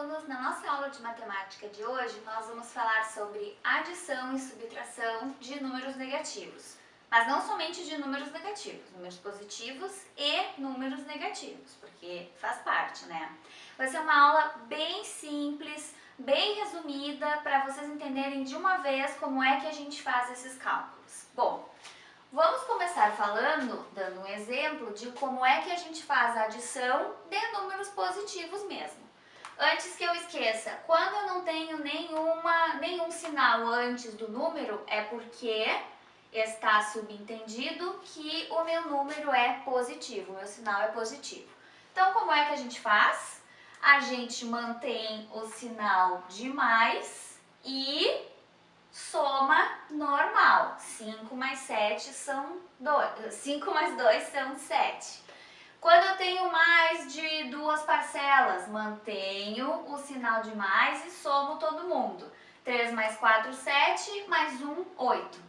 alunos! Na nossa aula de matemática de hoje, nós vamos falar sobre adição e subtração de números negativos. Mas não somente de números negativos, números positivos e números negativos, porque faz parte, né? Vai ser uma aula bem simples, bem resumida, para vocês entenderem de uma vez como é que a gente faz esses cálculos. Bom, vamos começar dando um exemplo de como é que a gente faz a adição de números positivos mesmo. Antes que eu esqueça, quando eu não tenho nenhum sinal antes do número, é porque está subentendido que o meu número é positivo, o meu sinal é positivo. Então, como é que a gente faz? A gente mantém o sinal de mais e soma normal. 5 mais 7 são 2. 5 mais 2 são 7. Quando eu tenho mais de duas parcelas, mantenho o sinal de mais e somo todo mundo. 3 mais 4, 7, mais 1, 8.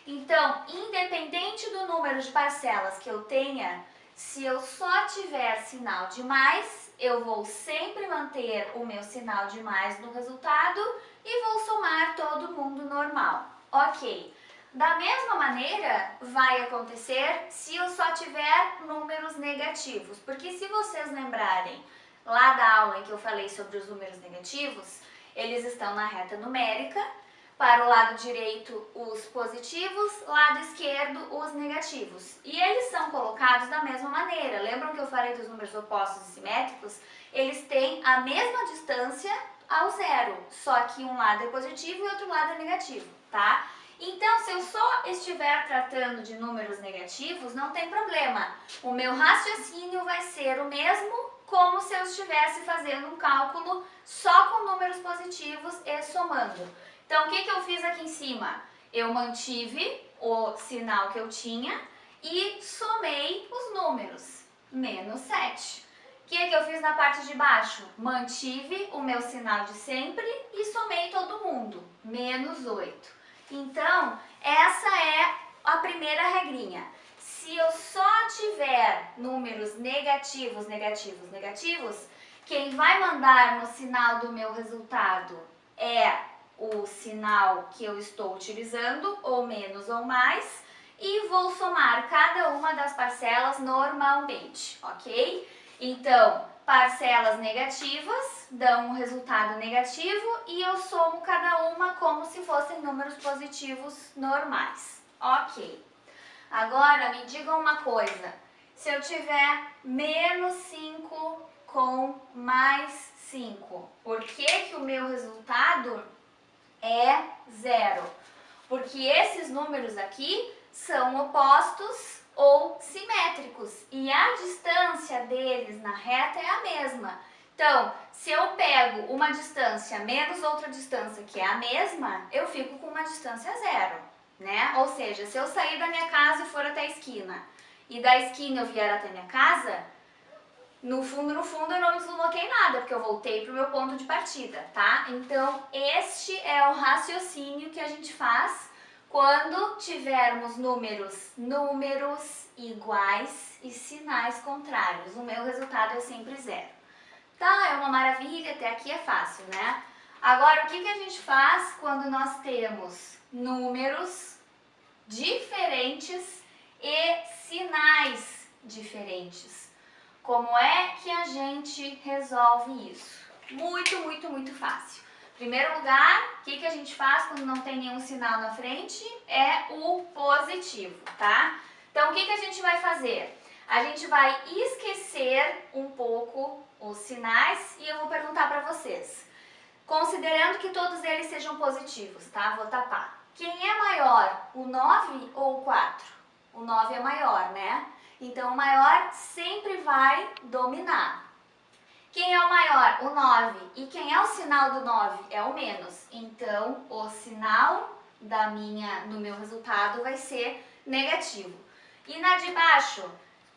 Então, independente do número de parcelas que eu tenha, se eu só tiver sinal de mais, eu vou sempre manter o meu sinal de mais no resultado e vou somar todo mundo normal. Ok. Da mesma maneira, vai acontecer se eu só tiver números negativos, porque se vocês lembrarem lá da aula em que eu falei sobre os números negativos, eles estão na reta numérica, para o lado direito os positivos, lado esquerdo os negativos. E eles são colocados da mesma maneira. Lembram que eu falei dos números opostos e simétricos? Eles têm a mesma distância ao zero, só que um lado é positivo e outro lado é negativo, tá? Então, se eu só estiver tratando de números negativos, não tem problema. O meu raciocínio vai ser o mesmo como se eu estivesse fazendo um cálculo só com números positivos e somando. Então, o que eu fiz aqui em cima? Eu mantive o sinal que eu tinha e somei os números, menos 7. O que eu fiz na parte de baixo? Mantive o meu sinal de sempre e somei todo mundo, menos 8. Então, essa é a primeira regrinha. Se eu só tiver números negativos, negativos, negativos, quem vai mandar no sinal do meu resultado é o sinal que eu estou utilizando, ou menos ou mais, e vou somar cada uma das parcelas normalmente, ok? Então, parcelas negativas dão um resultado negativo e eu somo cada uma como se fossem números positivos normais. Ok. Agora, me digam uma coisa. Se eu tiver menos 5 com mais 5, por que o meu resultado é zero? Porque esses números aqui são opostos ou simétricos e a distância deles na reta é a mesma. Então, se eu pego uma distância menos outra distância que é a mesma, eu fico com uma distância zero, né? Ou seja, se eu sair da minha casa e for até a esquina e da esquina eu vier até minha casa, no fundo eu não desloquei nada, porque eu voltei para o meu ponto de partida, tá? Então, este é o raciocínio que a gente faz quando tivermos números iguais e sinais contrários. O meu resultado é sempre zero. Tá, é uma maravilha, até aqui é fácil, né? Agora, o que a gente faz quando nós temos números diferentes e sinais diferentes? Como é que a gente resolve isso? Muito fácil. Em primeiro lugar, o que a gente faz quando não tem nenhum sinal na frente? É o positivo, tá? Então, o que a gente vai fazer? A gente vai esquecer um pouco os sinais e eu vou perguntar para vocês. Considerando que todos eles sejam positivos, tá? Vou tapar. Quem é maior, o 9 ou o 4? O 9 é maior, né? Então, o maior sempre vai dominar. Quem é o maior? O 9. E quem é o sinal do 9? É o menos. Então, o sinal do meu resultado vai ser negativo. E na de baixo,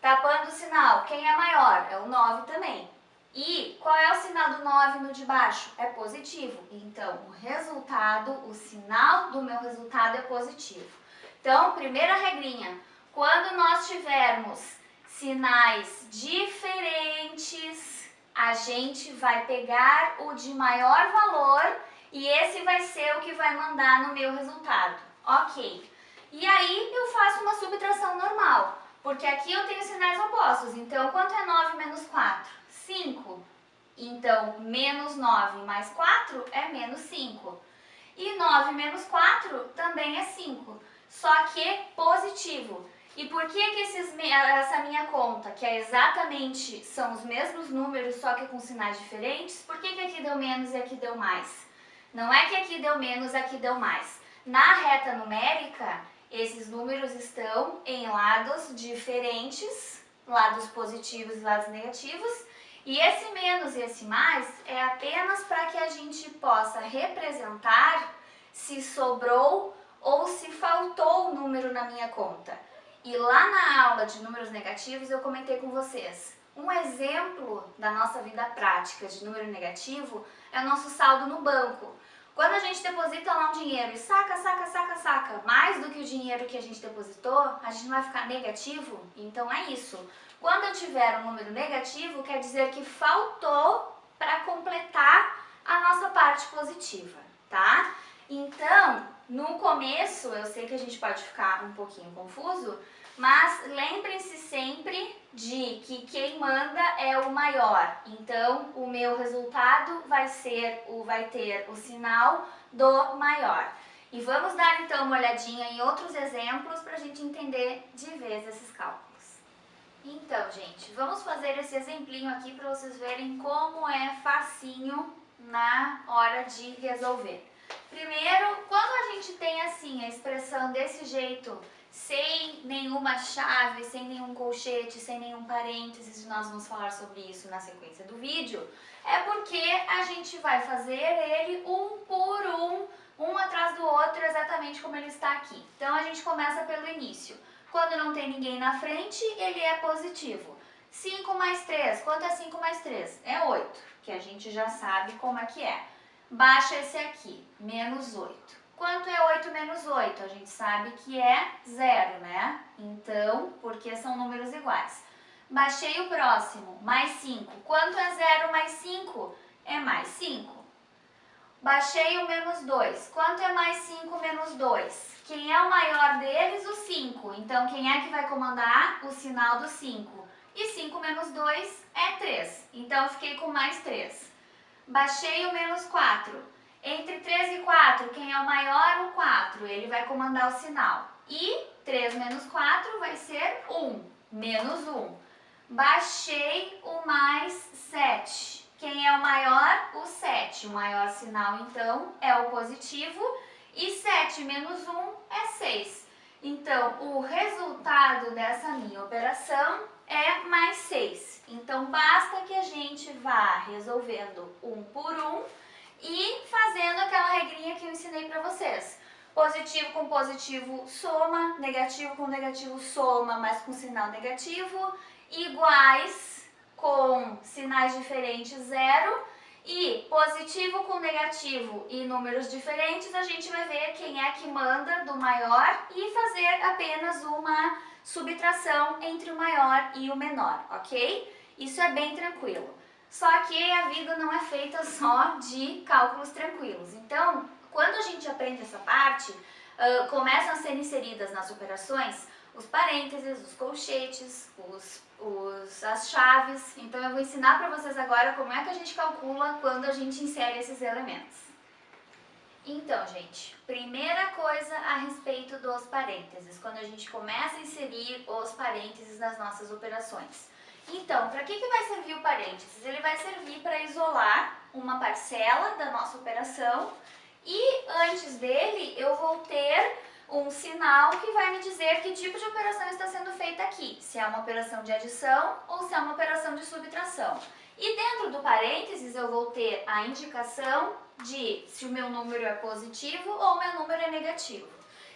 tapando o sinal, quem é maior? É o 9 também. E qual é o sinal do 9 no de baixo? É positivo. Então, o resultado, o sinal do meu resultado é positivo. Então, primeira regrinha, quando nós tivermos sinais diferentes, a gente vai pegar o de maior valor e esse vai ser o que vai mandar no meu resultado. Ok. E aí eu faço uma subtração normal, porque aqui eu tenho sinais opostos. Então, quanto é 9 menos 4? 5. Então, menos 9 mais 4 é menos 5. E 9 menos 4 também é 5, só que positivo. E por que essa minha conta, que é exatamente, são os mesmos números, só que com sinais diferentes, por que aqui deu menos e aqui deu mais? Não é que aqui deu menos e aqui deu mais. Na reta numérica, esses números estão em lados diferentes, lados positivos e lados negativos, e esse menos e esse mais é apenas para que a gente possa representar se sobrou ou se faltou o número na minha conta. E lá na aula de números negativos eu comentei com vocês. Um exemplo da nossa vida prática de número negativo é o nosso saldo no banco. Quando a gente deposita lá um dinheiro e saca mais do que o dinheiro que a gente depositou, a gente não vai ficar negativo? Então é isso. Quando eu tiver um número negativo, quer dizer que faltou para completar a nossa parte positiva, tá? Então, no começo, eu sei que a gente pode ficar um pouquinho confuso, mas lembrem-se sempre de que quem manda é o maior. Então, o meu resultado vai ter o sinal do maior. E vamos dar então uma olhadinha em outros exemplos para a gente entender de vez esses cálculos. Então, gente, vamos fazer esse exemplinho aqui para vocês verem como é facinho na hora de resolver. Primeiro, quando a gente tem assim a expressão desse jeito, sem nenhuma chave, sem nenhum colchete, sem nenhum parênteses, nós vamos falar sobre isso na sequência do vídeo, é porque a gente vai fazer ele um por um atrás do outro, exatamente como ele está aqui. Então, a gente começa pelo início. Quando não tem ninguém na frente, ele é positivo. 5 mais 3, quanto é 5 mais 3? É 8, que a gente já sabe como é que é. Baixa esse aqui, menos 8. Quanto é 8 menos 8? A gente sabe que é 0, né? Então, porque são números iguais. Baixei o próximo, mais 5. Quanto é 0 mais 5? É mais 5. Baixei o menos 2. Quanto é mais 5 menos 2? Quem é o maior deles? O 5. Então, quem é que vai comandar? O sinal do 5. E 5 menos 2 é 3. Então, eu fiquei com mais 3. Baixei o menos 4. Entre 3 e 4, quem é o maior? O 4. Ele vai comandar o sinal. E 3 menos 4 vai ser 1. Menos 1. Baixei o mais 7. Quem é o maior? O 7. O maior sinal, então, é o positivo. E 7 menos 1 é 6. Então, o resultado dessa minha operação é mais 6. Então, basta que a gente vá resolvendo um por um e fazendo aquela regrinha que eu ensinei para vocês. Positivo com positivo soma, negativo com negativo soma, mas com sinal negativo. Iguais com sinais diferentes, 0. E positivo com negativo e números diferentes, a gente vai ver quem é que manda do maior e fazer apenas uma subtração entre o maior e o menor, ok? Isso é bem tranquilo. Só que a vida não é feita só de cálculos tranquilos. Então, quando a gente aprende essa parte, começam a ser inseridas nas operações os parênteses, os colchetes, as chaves. Então, eu vou ensinar para vocês agora como é que a gente calcula quando a gente insere esses elementos. Então, gente, primeira coisa a respeito dos parênteses, quando a gente começa a inserir os parênteses nas nossas operações. Então, para que vai servir o parênteses? Ele vai servir para isolar uma parcela da nossa operação e antes dele eu vou ter um sinal que vai me dizer que tipo de operação está sendo feita aqui, se é uma operação de adição ou se é uma operação de subtração. E dentro do parênteses eu vou ter a indicação de se o meu número é positivo ou o meu número é negativo.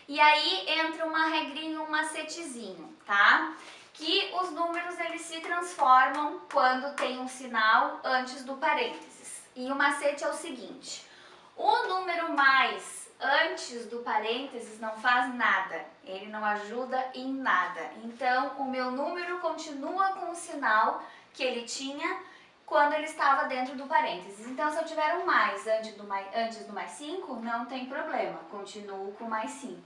E aí entra uma regrinha, um macetezinho, tá? Que os números eles se transformam quando tem um sinal antes do parênteses. E o macete é o seguinte: o número mais antes do parênteses não faz nada, ele não ajuda em nada. Então, o meu número continua com o sinal que ele tinha quando ele estava dentro do parênteses. Então, se eu tiver um mais antes do mais 5, não tem problema, continuo com mais 5.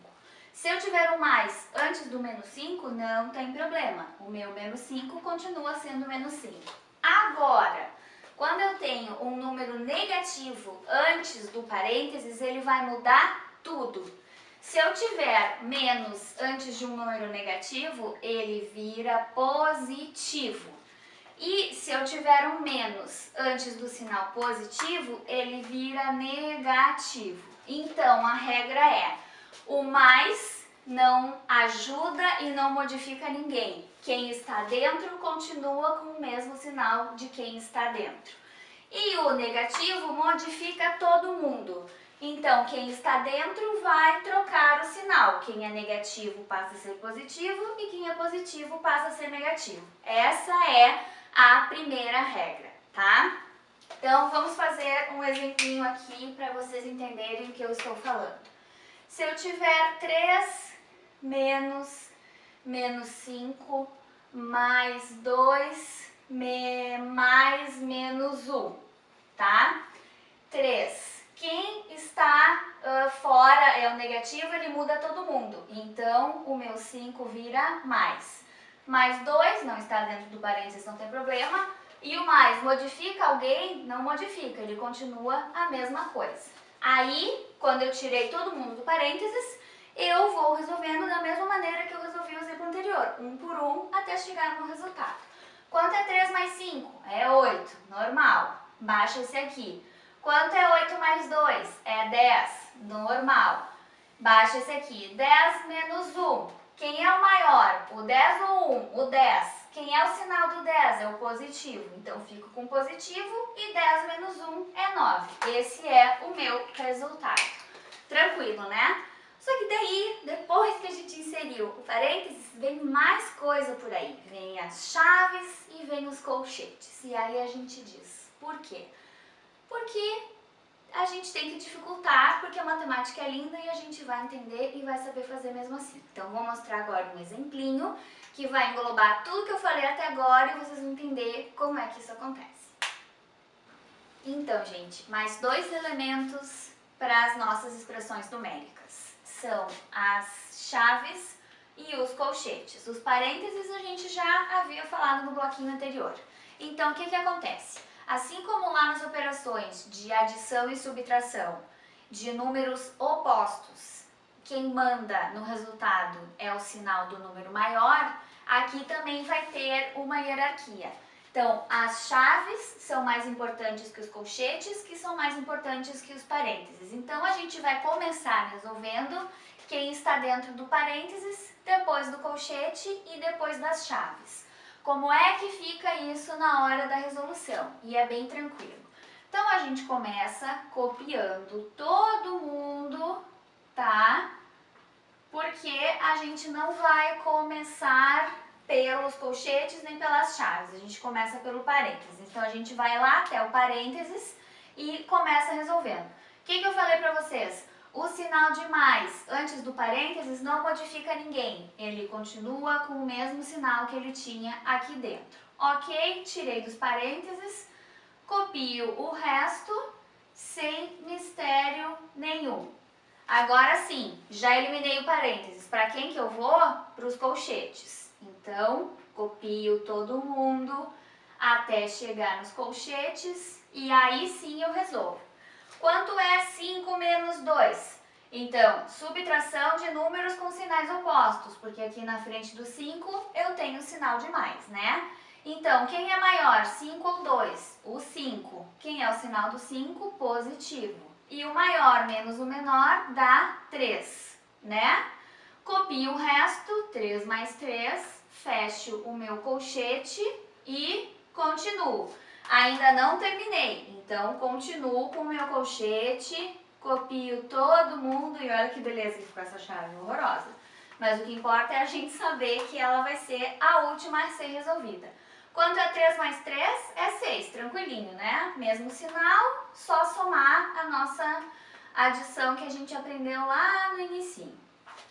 Se eu tiver um mais antes do menos 5, não tem problema, o meu menos 5 continua sendo menos 5. Agora, quando eu tenho um número negativo antes do parênteses, ele vai mudar tudo. Se eu tiver menos antes de um número negativo, ele vira positivo. E se eu tiver um menos antes do sinal positivo, ele vira negativo. Então, a regra é: o mais não ajuda e não modifica ninguém. Quem está dentro continua com o mesmo sinal de quem está dentro. E o negativo modifica todo mundo. Então, quem está dentro vai trocar o sinal. Quem é negativo passa a ser positivo e quem é positivo passa a ser negativo. Essa é a primeira regra, tá? Então, vamos fazer um exemplinho aqui para vocês entenderem o que eu estou falando. Se eu tiver 3 menos 5 mais 2 mais menos 1, tá? 3. Quem está fora é o negativo, ele muda todo mundo. Então, o meu 5 vira mais. Mais 2, não está dentro do parênteses, não tem problema. E o mais modifica alguém? Não modifica, ele continua a mesma coisa. Aí, quando eu tirei todo mundo do parênteses, eu vou resolvendo da mesma maneira que eu resolvi o exemplo anterior, um por um, até chegar no resultado. Quanto é 3 mais 5? É 8, normal. Baixa esse aqui. Quanto é 8 mais 2? É 10, normal. Baixa esse aqui. 10 menos 1. Quem é o maior? O 10 ou 1? O 10. Quem é o sinal do 10? É o positivo. Então, fico com positivo e 10 menos 1 é 9. Esse é o meu resultado. Tranquilo, né? Só que daí, depois que a gente inseriu o parênteses, vem mais coisa por aí. Vem as chaves e vem os colchetes. E aí a gente diz, por quê? Porque a gente tem que dificultar, porque a matemática é linda e a gente vai entender e vai saber fazer mesmo assim. Então, vou mostrar agora um exemplinho que vai englobar tudo que eu falei até agora e vocês vão entender como é que isso acontece. Então, gente, mais 2 elementos para as nossas expressões numéricas. São as chaves e os colchetes. Os parênteses a gente já havia falado no bloquinho anterior. Então, o que acontece? Assim como lá nas operações de adição e subtração de números opostos, quem manda no resultado é o sinal do número maior, aqui também vai ter uma hierarquia. Então, as chaves são mais importantes que os colchetes, que são mais importantes que os parênteses. Então, a gente vai começar resolvendo quem está dentro do parênteses, depois do colchete e depois das chaves. Como é que fica isso na hora da resolução? E é bem tranquilo. Então, a gente começa copiando todo mundo, tá? Porque a gente não vai começar pelos colchetes nem pelas chaves. A gente começa pelo parênteses. Então, a gente vai lá até o parênteses e começa resolvendo. O que eu falei pra vocês? O sinal de mais antes do parênteses não modifica ninguém. Ele continua com o mesmo sinal que ele tinha aqui dentro. Ok? Tirei dos parênteses, copio o resto sem mistério nenhum. Agora sim, já eliminei o parênteses. Para quem que eu vou? Para os colchetes. Então, copio todo mundo até chegar nos colchetes e aí sim eu resolvo. Quanto é 5 menos 2? Então, subtração de números com sinais opostos, porque aqui na frente do 5 eu tenho o sinal de mais, né? Então, quem é maior, 5 ou 2? O 5. Quem é o sinal do 5? Positivo. E o maior menos o menor dá 3, né? Copio o resto, 3 mais 3, fecho o meu colchete e continuo. Ainda não terminei, então continuo com o meu colchete, copio todo mundo e olha que beleza que ficou essa chave horrorosa. Mas o que importa é a gente saber que ela vai ser a última a ser resolvida. Quanto é 3 mais 3? É 6, tranquilinho, né? Mesmo sinal, só somar a nossa adição que a gente aprendeu lá no início.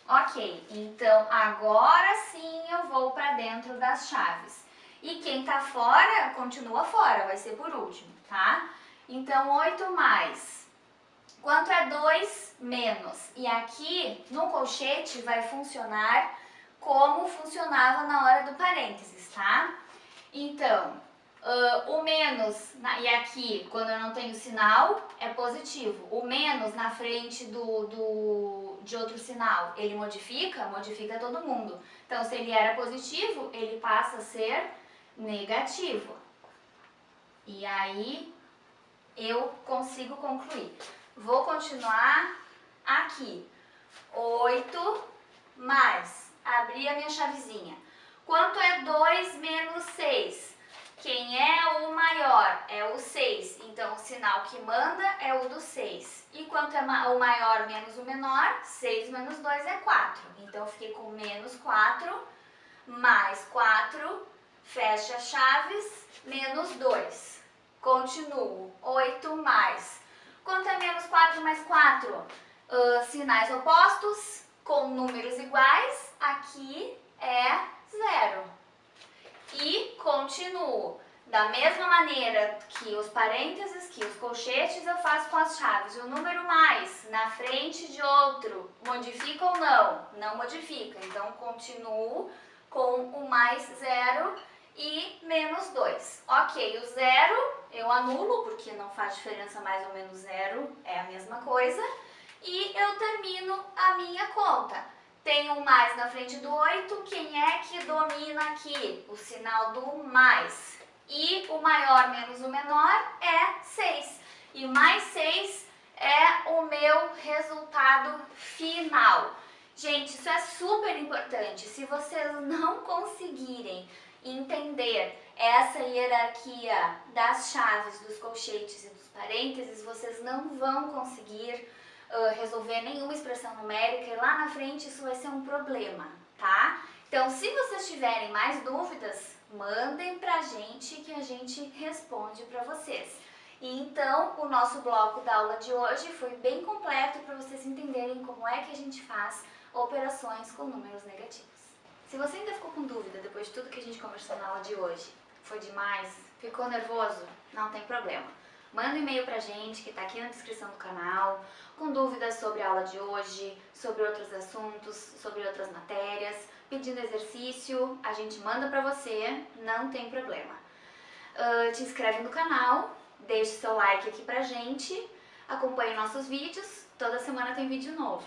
Ok, então agora sim eu vou para dentro das chaves. E quem tá fora, continua fora, vai ser por último, tá? Então, 8 mais. Quanto é 2 menos? E aqui, no colchete, vai funcionar como funcionava na hora do parênteses, tá? Então, o menos, e aqui, quando eu não tenho sinal, é positivo. O menos na frente de outro sinal, ele modifica? Modifica todo mundo. Então, se ele era positivo, ele passa a ser negativo. E aí, eu consigo concluir. Vou continuar aqui. 8 mais, abrir a minha chavezinha. Quanto é 2 menos 6? Quem é o maior? É o 6. Então, o sinal que manda é o do 6. E quanto é o maior menos o menor? 6 menos 2 é 4. Então, eu fiquei com menos 4, mais 4, fecha chaves, menos 2. Continuo. 8 mais. Quanto é menos 4 mais 4? Sinais opostos com números iguais. Aqui é 0. E continuo. Da mesma maneira que os parênteses, que os colchetes, eu faço com as chaves. O número mais na frente de outro, modifica ou não? Não modifica. Então, continuo com o mais 0 e menos 2. Ok, o 0 eu anulo, porque não faz diferença mais ou menos 0, é a mesma coisa. E eu termino a minha conta. Tem um mais na frente do 8, quem é que domina aqui? O sinal do mais. E o maior menos o menor é 6. E mais 6 é o meu resultado final. Gente, isso é super importante. Se vocês não conseguirem entender essa hierarquia das chaves, dos colchetes e dos parênteses, vocês não vão conseguir resolver nenhuma expressão numérica e lá na frente isso vai ser um problema, tá? Então, se vocês tiverem mais dúvidas, mandem pra gente que a gente responde pra vocês. E então, o nosso bloco da aula de hoje foi bem completo para vocês entenderem como é que a gente faz operações com números negativos. Se você ainda ficou com dúvida depois de tudo que a gente conversou na aula de hoje, foi demais, ficou nervoso, não tem problema. Manda um e-mail pra gente, que está aqui na descrição do canal, com dúvidas sobre a aula de hoje, sobre outros assuntos, sobre outras matérias, pedindo exercício, a gente manda pra você, não tem problema. Te inscreve no canal, deixe seu like aqui pra gente, acompanhe nossos vídeos, toda semana tem vídeo novo.